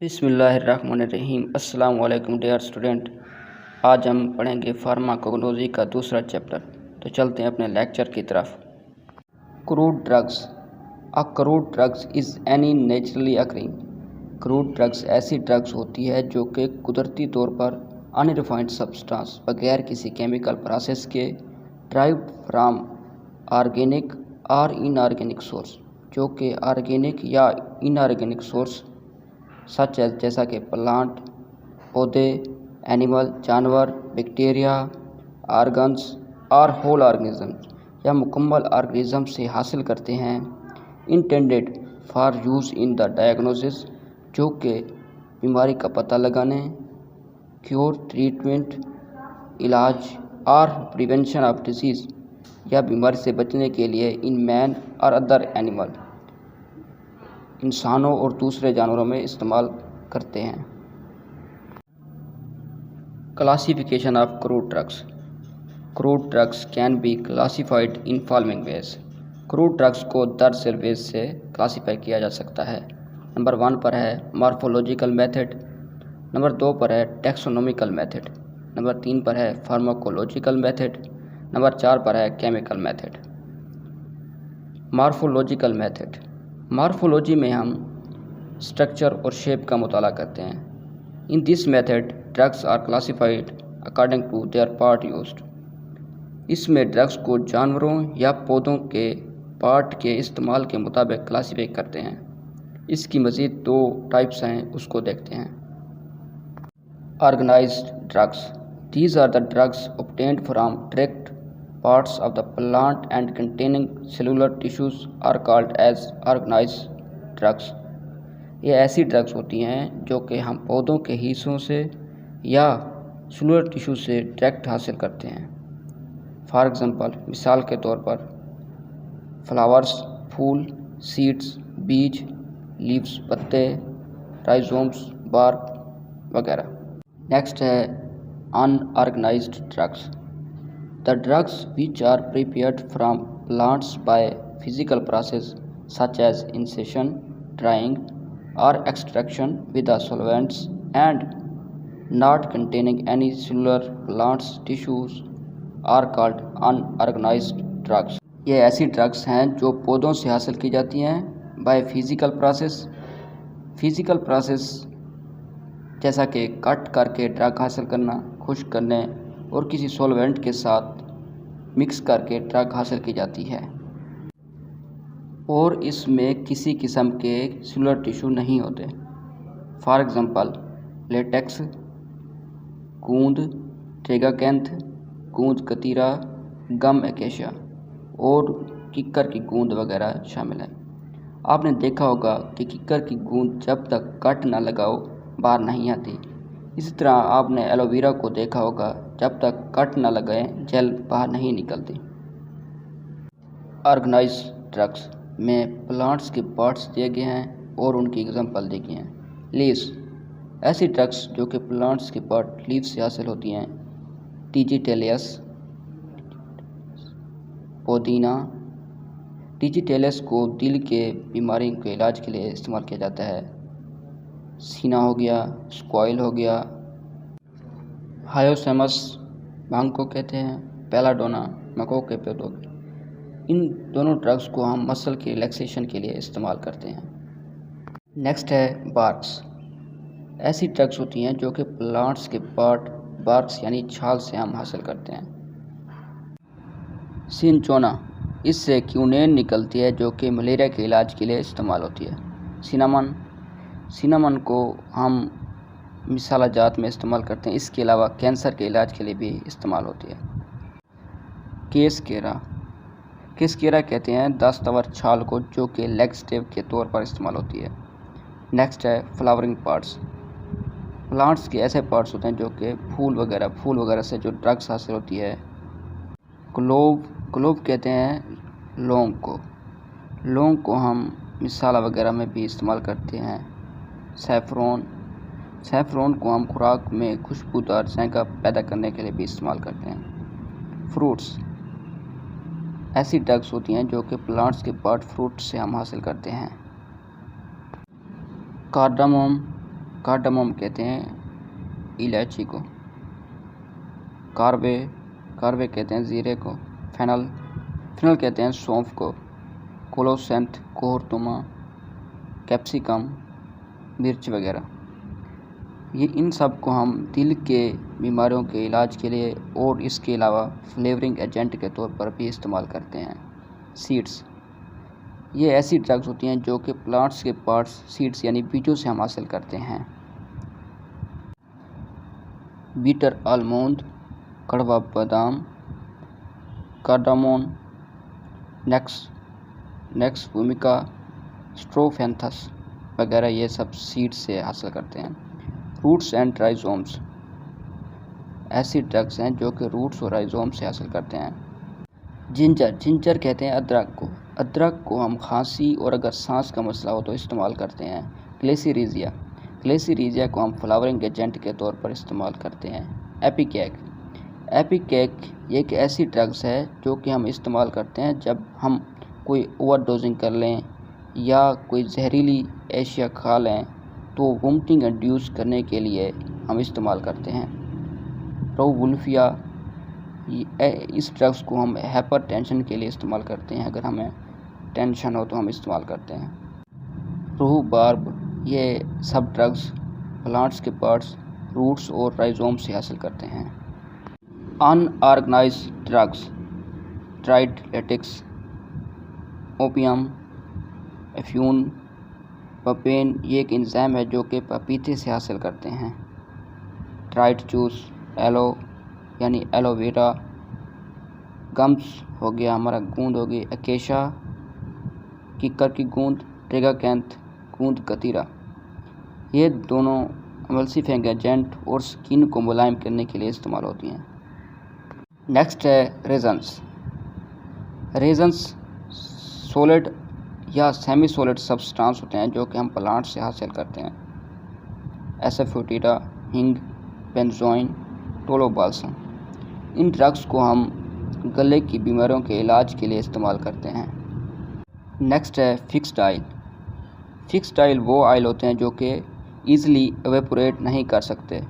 बिस्मिल्लाहिर्रहमानिर्रहीम। अस्सलाम वालेकुम डियर स्टूडेंट। आज हम पढ़ेंगे फार्माकोलॉजी का दूसरा चैप्टर। तो चलते हैं अपने लेक्चर की तरफ। Crude drugs. A crude drugs is any naturally occurring. Crude drugs ऐसी ड्रग्स होती है जो कि कुदरती तौर पर अनरिफाइंड सब्सटेंस बगैर किसी केमिकल प्रोसेस के ड्राइव्ड फ्राम ऑर्गेनिक और इनऑर्गेनिक सोर्स, जो कि ऑर्गेनिक या इनऑर्गेनिक सोर्स सच है जैसा कि प्लांट, पौधे, एनिमल जानवर, बैक्टीरिया, ऑर्गन्स और होल ऑर्गेनिज्म या मुकम्मल ऑर्गेनिज्म से हासिल करते हैं। Intended for use in the diagnosis, जो कि बीमारी का पता लगाने, क्योर, ट्रीटमेंट, इलाज और प्रिवेंशन ऑफ डिजीज़ या बीमारी से बचने के लिए इन मैन और अदर एनिमल, इंसानों और दूसरे जानवरों में इस्तेमाल करते हैं। Classification of crude drugs. Crude drugs can be classified in following veg. Crude drugs को दरअसल वेज से क्लासीफाई किया जा सकता है। नंबर 1 पर है मॉर्फोलॉजिकल मेथड, नंबर 2 पर है टैक्सोनॉमिकल मेथड, नंबर 3 पर है फार्माकोलॉजिकल मेथड, नंबर 4 पर है chemical method. Morphological method. Morphology में हम स्ट्रक्चर और शेप का मुताला करते हैं। In this method drugs are classified according to their part used. इसमें ड्रग्स को जानवरों या पौधों के पार्ट के इस्तेमाल के मुताबिक क्लासिफाई करते हैं। इसकी मज़ीद 2 टाइप्स हैं, उसको देखते हैं। Organised drugs. These are the drugs obtained from direct parts of the plant and containing cellular tissues are called as organized drugs। ये ऐसी ड्रग्स होती हैं जो कि हम पौधों के हिस्सों से या सेलुलर टिश्यू से डायरेक्ट हासिल करते हैं। फॉर एग्ज़ाम्पल, मिसाल के तौर पर फ्लावर्स फूल, सीड्स बीज, लीव्स पत्ते, राइजोम्स बार्क वगैरह। नेक्स्ट है unorganised drugs. The drugs which are prepared from plants by physical process such as ingestion, drying or extraction with the solvents and not containing any cellular plants tissues are called unorganized drugs। ये ऐसी drugs हैं जो पौधों से हासिल की जाती हैं by physical process. Physical process जैसा कि कट करके ड्रग हासिल करना, खुश्क करने और किसी सॉल्वेंट के साथ मिक्स करके ड्रग हासिल की जाती है, और इसमें किसी किस्म के सेलुलर टिश्यू नहीं होते। फॉर एग्ज़ाम्पल, लेटेक्स, गूंद, ट्रेगाकैंथ, गूंद कतीरा, गम एकेशिया और किक्कर की गूंद वगैरह शामिल है। आपने देखा होगा कि किक्कर की गूंद जब तक कट ना लगाओ बाहर नहीं आती। इसी तरह आपने एलोवेरा को देखा होगा, जब तक कट न लगाएं जेल बाहर नहीं निकलती। ऑर्गेनाइज्ड ड्रग्स में प्लांट्स के पार्ट्स दिए गए हैं और उनकी एग्जांपल दी गई हैं। लीव्स। ऐसी ड्रग्स जो कि प्लांट्स के पार्ट लीव्स से हासिल होती हैं। डिजिटेलियस, पुदीना। डिजिटेलियस को दिल के बीमारी के इलाज के लिए इस्तेमाल किया जाता है। सीना हो गया, स्क्वाइल हो गया। हायोसेमस भांग को कहते हैं, पेलाडोना मको के पौधों। इन दोनों ड्रग्स को हम मसल के रिलैक्सेशन के लिए इस्तेमाल करते हैं। नेक्स्ट है बार्क्स। ऐसी ड्रग्स होती हैं जो कि प्लांट्स के पार्ट बार्क्स यानी छाल से हम हासिल करते हैं। सिनचोना। इससे क्यूनेन निकलती है जो कि मलेरिया के इलाज के लिए इस्तेमाल होती है। सिनामन। सिनामन को हम मिसाला जात में इस्तेमाल करते हैं। इसके अलावा कैंसर के इलाज के लिए भी इस्तेमाल होती है। केसकेरा। केसकेरा कहते हैं दास्तावर छाल को, जो कि लैक्सेटिव के तौर पर इस्तेमाल होती है। नेक्स्ट है फ्लावरिंग पार्ट्स। प्लांट्स के ऐसे पार्ट्स होते हैं जो कि फूल वगैरह से जो ड्रग्स हासिल होती है। ग्लोब कहते हैं लौंग को। लौंग को हम मिसाला वगैरह में भी इस्तेमाल करते हैं। सैफरॉन को हम खुराक में खुशबूदार जायका पैदा करने के लिए भी इस्तेमाल करते हैं। फ्रूट्स। ऐसी ड्रग्स होती हैं जो कि प्लांट्स के पार्ट फ्रूट से हम हासिल करते हैं। कार्डामोम कार्डामम कहते हैं इलायची को, कारवे कहते हैं ज़ीरे को, फेनल कहते हैं सौंफ को, कोलोसेंथ कोहरतुमा, कैप्सिकम, मिर्च वगैरह। ये इन सब को हम दिल के बीमारियों के इलाज के लिए और इसके अलावा फ्लेवरिंग एजेंट के तौर पर भी इस्तेमाल करते हैं। सीड्स, ये ऐसी ड्रग्स होती हैं जो कि प्लांट्स के पार्ट्स सीड्स यानी बीजों से हम हासिल करते हैं। बीटर आलमंड, कड़वा बादाम, कार्डामोन, नेक्स वोमिका, स्ट्रोफेंथस वगैरह ये सब सीड्स से हासिल करते हैं। रूट्स एंड राइजोम्स, ऐसी ड्रग्स हैं जो कि रूट्स और राइजोम से हासिल करते हैं। जिंजर कहते हैं अदरक को हम खांसी और अगर सांस का मसला हो तो इस्तेमाल करते हैं। ग्लेसीरीजिया को हम फ्लावरिंग एजेंट के तौर पर इस्तेमाल करते हैं। एपिकेक ये एक ऐसी ड्रग्स है जो कि हम इस्तेमाल करते हैं जब हम कोई ओवरडोजिंग कर लें या कोई जहरीली एशिया खा लें तो वोमिटिंग इंड्यूस करने के लिए हम इस्तेमाल करते हैं। प्रोवुल्फिया, इस ड्रग्स को हम हाइपरटेंशन के लिए इस्तेमाल करते हैं, अगर हमें टेंशन हो तो हम इस्तेमाल करते हैं। रूबार्ब, ये सब ड्रग्स प्लांट्स के पार्ट्स रूट्स और राइजोम से हासिल करते हैं। Unorganised drugs, dried latex, opium, एफ्यून, पपेन ये एक एंजाइम है जो कि पपीते से हासिल करते हैं। ट्राइड जूस, यानी एलोवेरा, गम्स हो गया हमारा, गूंद हो गई अकेशा, किक्कर की गूंद, ट्रिगाकैंथ गूंद कतीरा, ये दोनों एमल्सिफिंग एजेंट और स्किन को मुलायम करने के लिए इस्तेमाल होती हैं। नेक्स्ट है रेजन्स सॉलिड या सेमी सॉलिड सब्सटेंस होते हैं जो कि हम प्लांट से हासिल करते हैं। एसेफोटिडा, हिंग, बेंजोइन, टोलोबाल्सम, इन ड्रग्स को हम गले की बीमारियों के इलाज के लिए इस्तेमाल करते हैं। नेक्स्ट है फिक्स्ड ऑयल वो ऑयल होते हैं जो कि ईज़िली एवेपोरेट नहीं कर सकते,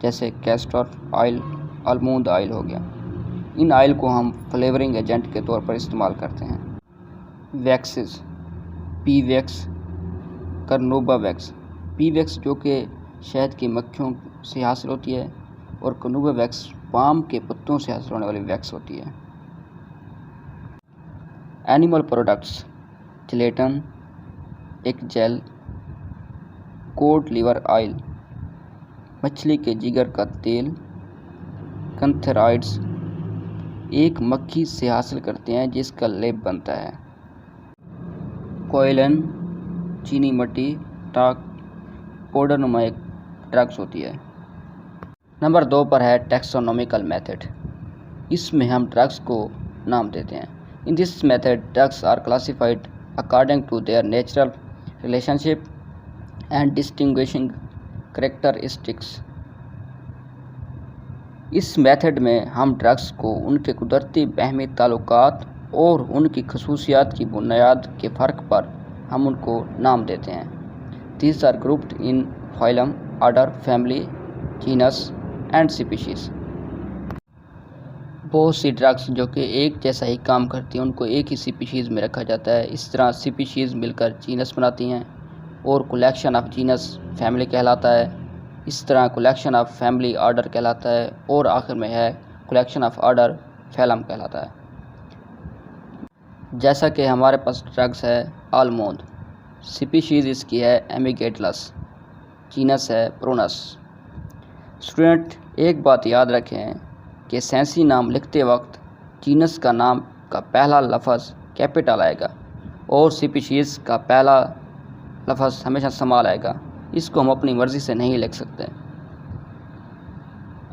जैसे कैस्टर ऑयल, आलमंड ऑयल हो गया। इन ऑयल को हम फ्लेवरिंग एजेंट के तौर पर इस्तेमाल करते हैं। Waxes, P wax, carnauba wax, P wax जो कि शहद की मक्खियों से हासिल होती है और कार्नोबा वैक्स पाम के पत्तों से हासिल होने वाली वैक्स होती है। एनिमल प्रोडक्ट्स, जिलेटिन एक जेल, कोड लिवर ऑयल, मछली के जिगर का तेल, कंथेरॉइड्स एक मक्खी से हासिल करते हैं जिसका लेप बनता है। कोयलन, चीनी मट्टी, टाक, पाउडर नुमा एक ड्रग्स होती है। नंबर 2 पर है टैक्सोनॉमिकल मेथड। इसमें हम ड्रग्स को नाम देते हैं। In this method drugs are classified according to their natural relationship and distinguishing characteristics. इस मेथड में हम ड्रग्स को उनके कुदरती बाहमी ताल्लुकात और उनकी खसूसियात की बुनियाद के फ़र्क पर हम उनको नाम देते हैं। These are grouped in phylum, order, family, genus and species. बहुत सी ड्रग्स जो कि एक जैसा ही काम करती हैं उनको एक ही स्पीशीज़ में रखा जाता है। इस तरह स्पीशीज़ मिलकर जीनस बनाती हैं और कलेक्शन ऑफ जीनस फैमिली कहलाता है। इस तरह कलेक्शन ऑफ फैमिली ऑर्डर कहलाता है और आखिर में है कलेक्शन ऑफ ऑर्डर फैलम कहलाता है। जैसा कि हमारे पास ड्रग्स है आलमंड, स्पीशीज़ इसकी है एमिगेटलस, जीनस है प्रोनस। स्टूडेंट एक बात याद रखें कि साइंसी नाम लिखते वक्त जीनस का नाम का पहला लफ्ज़ कैपिटल आएगा और स्पीशीज़ का पहला लफ्ज़ हमेशा स्मॉल आएगा। इसको हम अपनी मर्ज़ी से नहीं लिख सकते।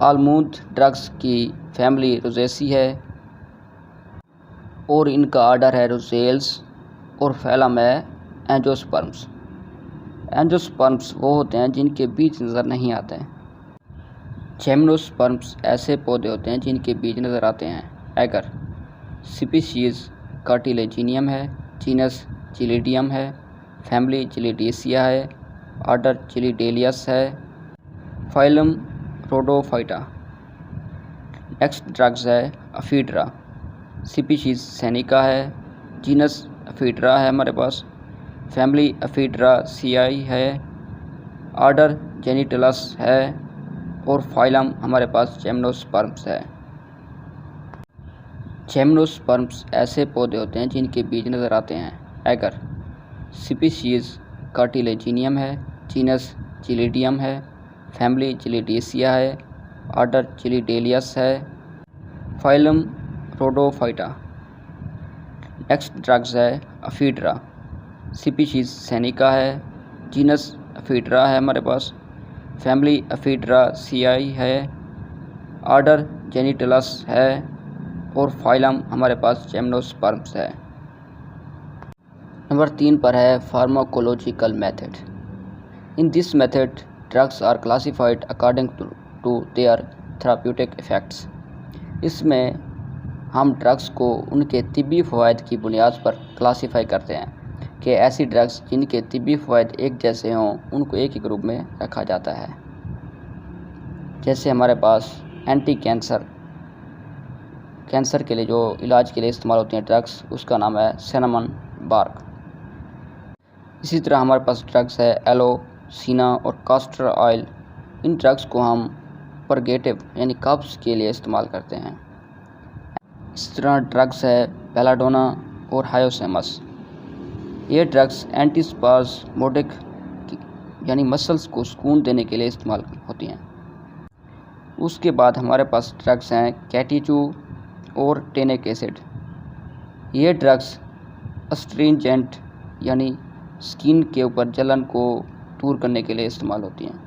आलमंड ड्रग्स की फैमिली रोजेसी है और इनका ऑर्डर है रोजेल्स और फैलम है एंजियोस्पर्म्स। एंजियोस्पर्म्स वो होते हैं जिनके बीज नज़र नहीं आते हैं। जिम्नोस्पर्म्स ऐसे पौधे होते हैं जिनके बीज नज़र आते हैं। एगर स्पीशीज़ कार्टिलेजिनियम है, जीनस जिलिडियम है, फैमिली जिलिडेसिया है, ऑर्डर चिलीडेलियस है। Phylum Rhodophyta. नेक्स्ट ड्रग्स है अफीड्रा। स्पीशीज सेनिका है। जीनस अफीड्रा है हमारे पास। फैमिली अफीड्रासियाई है। ऑर्डर जेनिटलस है। और फाइलम हमारे पास जिम्नोस्पर्म्स है। जिम्नोस्पर्म्स ऐसे पौधे होते हैं जिनके बीज नज़र आते हैं। एगर। स्पीशीज कार्टिलेजिनियम है। जीनस चिलिडियम है। फैमिली चिलिडेसिया है। ऑर्डर चिलीडेलियस है। Phylum Rhodophyta. नेक्स्ट ड्रग्स है अफीड्रा। स्पीशीज सेनिका है। जीनस अफीड्रा है हमारे पास। फैमिली अफीड्रासियाई है। ऑर्डर जेनिटलस है। और फाइलम हमारे पास जिम्नोस्पर्म्स है। नंबर 3 पर है pharmacological method. In this method drugs are classified according to their therapeutic effects. इसमें हम ड्रग्स को उनके तिब्बी फ़वाइद की बुनियाद पर क्लासिफाई करते हैं कि ऐसी ड्रग्स जिनके तिब्बी फ़वाइद एक जैसे हों उनको एक ही ग्रुप में रखा जाता है। जैसे हमारे पास एंटी कैंसर के लिए जो इलाज के लिए इस्तेमाल होती हैं ड्रग्स, उसका नाम है सिनेमन बार्क। इसी तरह हमारे पास ड्रग्स है एलो, सीना और कास्टर ऑयल। इन ड्रग्स को हम परगेटिव यानी कब्ज़ के लिए इस्तेमाल करते हैं। इस तरह ड्रग्स है बेलाडोना और हायोसेमस। ये ड्रग्स एंटीस्पाज़मोडिक यानी मसल्स को सुकून देने के लिए इस्तेमाल होती हैं। उसके बाद हमारे पास ड्रग्स हैं कैटीचू और टेनिक एसिड। ये ड्रग्स अस्ट्रिंजेंट यानी स्किन के ऊपर जलन को दूर करने के लिए इस्तेमाल होती हैं।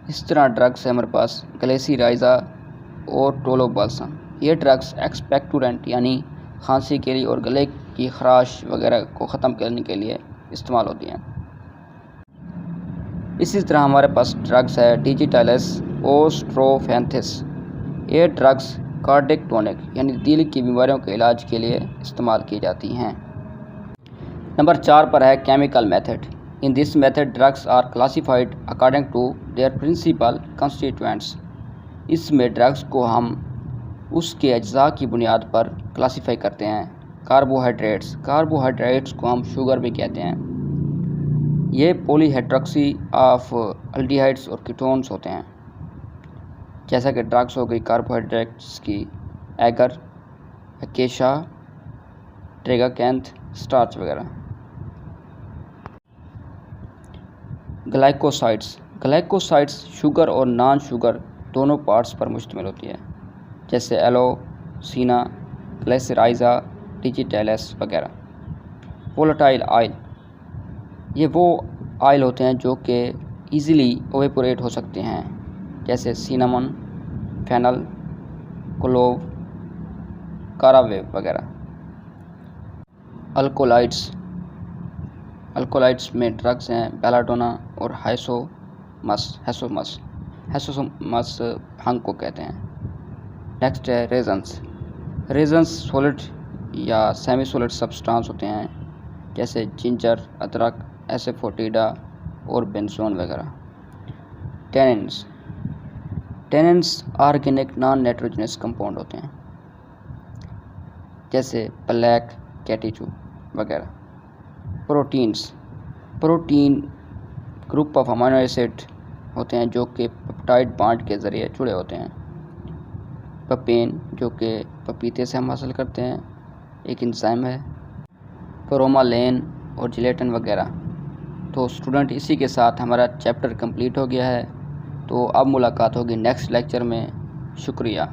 इस तरह ड्रग्स है हमारे पास ग्लेसिराइजा और टोलोबाल्सम। ये ड्रग्स एक्सपेक्टोरेंट यानी खांसी के लिए और गले की खराश वगैरह को ख़त्म करने के लिए इस्तेमाल होती हैं। इसी तरह हमारे पास ड्रग्स है डिजिटालिस ओस्ट्रोफेंथिस। ये ड्रग्स कार्डिक टॉनिक यानी दिल की बीमारियों के इलाज के लिए इस्तेमाल की जाती हैं। नंबर 4 पर है chemical method. In this method drugs are classified according to their principal constituents. इसमें ड्रग्स को हम उसके अज्जा की बुनियाद पर क्लासिफाई करते हैं। कार्बोहाइड्रेट्स को हम शुगर भी कहते हैं। ये पॉलीहाइड्रोक्सी ऑफ अल्डिहाइड्स और कीटोन्स होते हैं। जैसा कि ड्रग्स हो गई कार्बोहाइड्रेट्स की एगर, अकेशा, ट्रेगाकैंथ, स्टार्च वगैरह। ग्लाइकोसाइड्स शुगर और नॉन शुगर दोनों पार्ट्स पर मुश्तमिल होती है, जैसे एलो, सीना, ग्लेसिराइजा, डिजिटालिस वगैरह। वोलेटाइल ऑयल, ये वो ऑयल होते हैं जो कि ईज़िली एवेपोरेट हो सकते हैं, जैसे सिनेमन, फेनल, क्लोव, कारावे वगैरह। अल्कोलाइड्स में ड्रग्स हैं बेलाडोना और हेसोमस भांग को कहते हैं। नेक्स्ट है रेजन्स सॉलिड या सेमी सॉलिड सब्सटेंस होते हैं, जैसे जिंजर, अदरक, एसेफोटिडा और बेंजोन वगैरह। Tannins organic non nitrogenous compound होते हैं, जैसे ब्लैक कैटीचू वगैरह। Protein group of amino acid होते हैं जो कि पेप्टाइड बॉन्ड के ज़रिए जुड़े होते हैं। पपेन जो कि पपीते से हम हासिल करते हैं, एक एंजाइम है। ब्रोमालेन और जिलेटिन वगैरह। तो स्टूडेंट, इसी के साथ हमारा चैप्टर कंप्लीट हो गया है। तो अब मुलाकात होगी नेक्स्ट लेक्चर में। शुक्रिया।